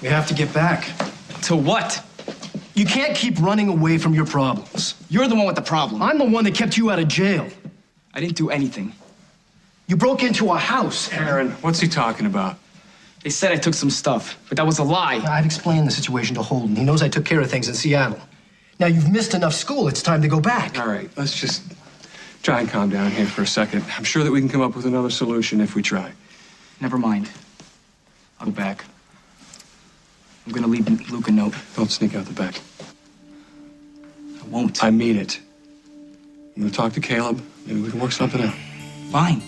We have to get back. To what? You can't keep running away from your problems. You're the one with the problem. I'm the one that kept you out of jail. I didn't do anything. You broke into our house. Aaron, what's he talking about? They said I took some stuff, but that was a lie. I've explained the situation to Holden. He knows I took care of things in Seattle. Now you've missed enough school. It's time to go back. All right, let's just try and calm down here for a second. I'm sure that we can come up with another solution if we try. Never mind. I'll go back. I'm gonna leave Luke a note. Don't sneak out the back. I won't. I mean it. I'm gonna talk to Caleb. Maybe we can work something out. Fine.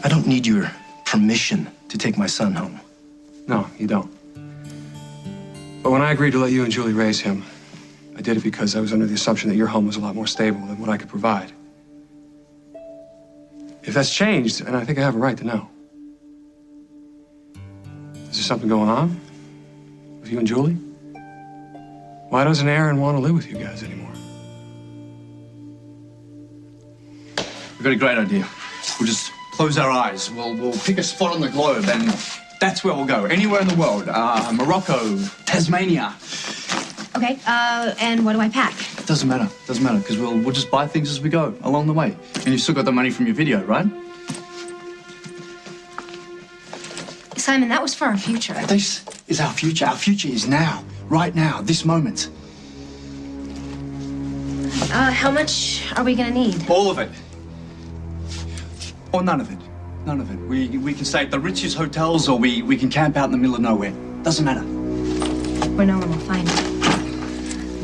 I don't need your permission to take my son home. No, you don't. But when I agreed to let you and Julie raise him, I did it because I was under the assumption that your home was a lot more stable than what I could provide. If that's changed, and I think I have a right to know. Is there something going on with you and Julie? Why doesn't Aaron want to live with you guys anymore? We've got a great idea. We'll just close our eyes. We'll pick a spot on the globe, and that's where we'll go. Anywhere in the world. Morocco, Tasmania. Okay, and what do I pack? Doesn't matter, because we'll just buy things as we go along the way. And you've still got the money from your video, right? Simon, that was for our future. This is our future. Our future is now, right now, this moment. How much are we gonna need? All of it. Or none of it. None of it. We can stay at the richest hotels, or we can camp out in the middle of nowhere. Doesn't matter. Where no one will find us.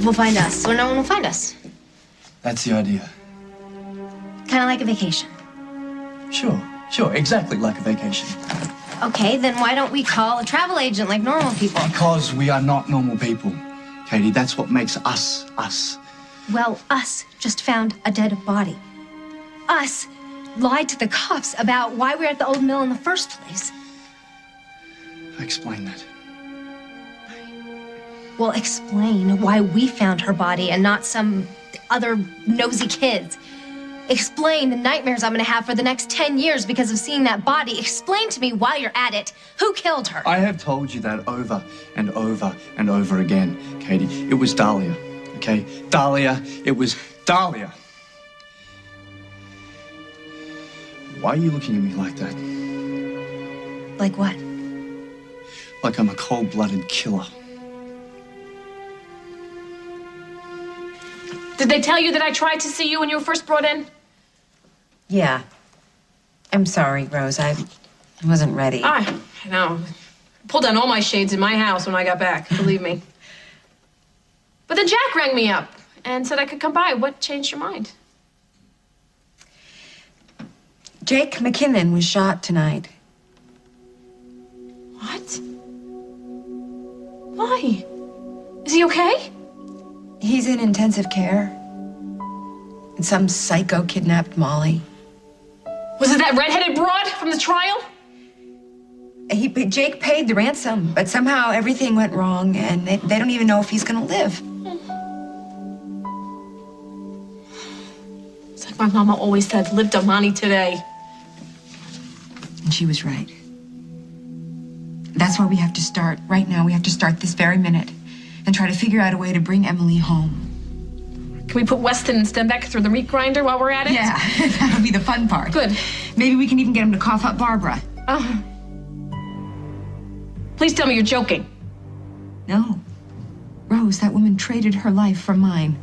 We'll find us, or no one will find us. That's the idea. Kind of like a vacation. Sure, exactly like a vacation. Okay, then why don't we call a travel agent like normal people? Because we are not normal people, Katie. That's what makes us, us. Well, us just found a dead body. Us lied to the cops about why we were at the old mill in the first place. Explain that. Well, explain why we found her body and not some other nosy kids. Explain the nightmares I'm gonna have for the next 10 years because of seeing that body. Explain to me while you're at it, who killed her? I have told you that over and over and over again, Katie. It was Dahlia, okay? Dahlia, it was Dahlia. Why are you looking at me like that? Like what? Like I'm a cold-blooded killer. Did they tell you that I tried to see you when you were first brought in? Yeah. I'm sorry, Rose. I wasn't ready. I know. Pulled down all my shades in my house when I got back, believe me. But then Jack rang me up and said I could come by. What changed your mind? Jake McKinnon was shot tonight. What? Why? Is he okay? He's in intensive care. And some psycho kidnapped Molly. Was it that redheaded broad from the trial? Jake paid the ransom, but somehow everything went wrong, and they don't even know if he's gonna live. It's like my mama always said, live Damani today. And she was right. That's where we have to start. Right now, we have to start this very minute and try to figure out a way to bring Emily home. Can we put Weston and Stenbeck through the meat grinder while we're at it? Yeah, that'll be the fun part. Good. Maybe we can even get him to cough up Barbara. Oh. Please tell me you're joking. No. Rose, that woman traded her life for mine.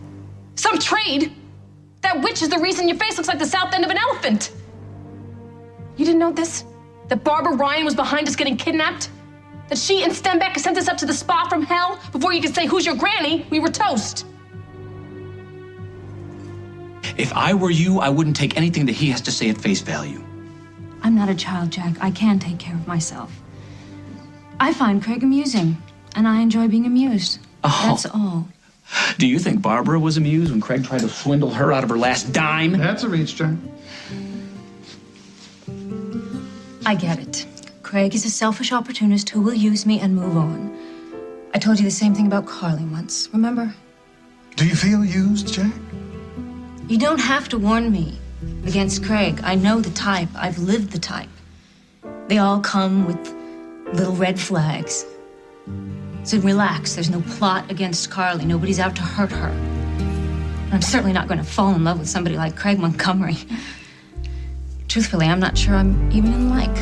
Some trade? That witch is the reason your face looks like the south end of an elephant. You didn't know this? That Barbara Ryan was behind us getting kidnapped? That she and Stenbeck sent us up to the spa from hell? Before you could say, who's your granny, we were toast. If I were you, I wouldn't take anything that he has to say at face value. I'm not a child, Jack. I can take care of myself. I find Craig amusing, and I enjoy being amused. Oh. That's all. Do you think Barbara was amused when Craig tried to swindle her out of her last dime? That's a reach, Jack. I get it. Craig is a selfish opportunist who will use me and move on. I told you the same thing about Carly once, remember? Do you feel used, Jack? You don't have to warn me. against Craig. I know the type. I've lived the type. They all come with little red flags. So relax. There's no plot against Carly. Nobody's out to hurt her. And I'm certainly not going to fall in love with somebody like Craig Montgomery. Truthfully, I'm not sure I'm even in like.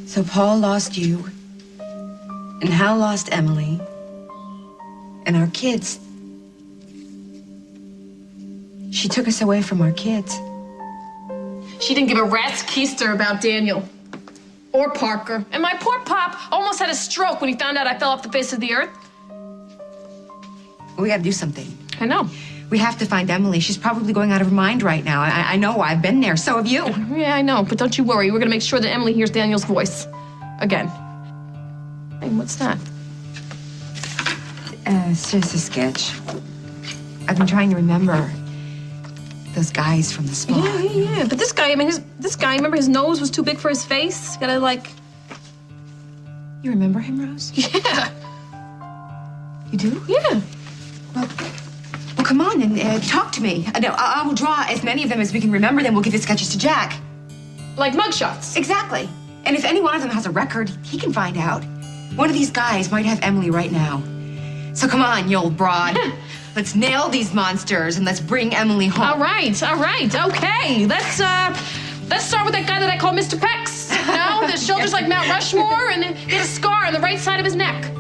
So Paul lost you, and Hal lost Emily, and our kids. She took us away from our kids. She didn't give a rat's keister about Daniel. Or Parker. And my poor pop almost had a stroke when he found out I fell off the face of the earth. We gotta do something. I know. We have to find Emily. She's probably going out of her mind right now. I know. I've been there. So have you. Yeah, I know. But don't you worry. We're gonna make sure that Emily hears Daniel's voice. Again. Hey, what's that? It's just a sketch. I've been trying to remember those guys from the spa. Yeah. But this guy, remember his nose was too big for his face? Gotta, like... You remember him, Rose? Yeah. You do? Yeah. Well, come on and talk to me. I will draw as many of them as we can remember, then we'll give the sketches to Jack. Like mugshots. Exactly. And if any one of them has a record, he can find out. One of these guys might have Emily right now. So come on, you old broad. Let's nail these monsters and let's bring Emily home. All right. Okay. Let's start with that guy that I call Mr. Pex. You know, the shoulders like Mount Rushmore, and he had a scar on the right side of his neck.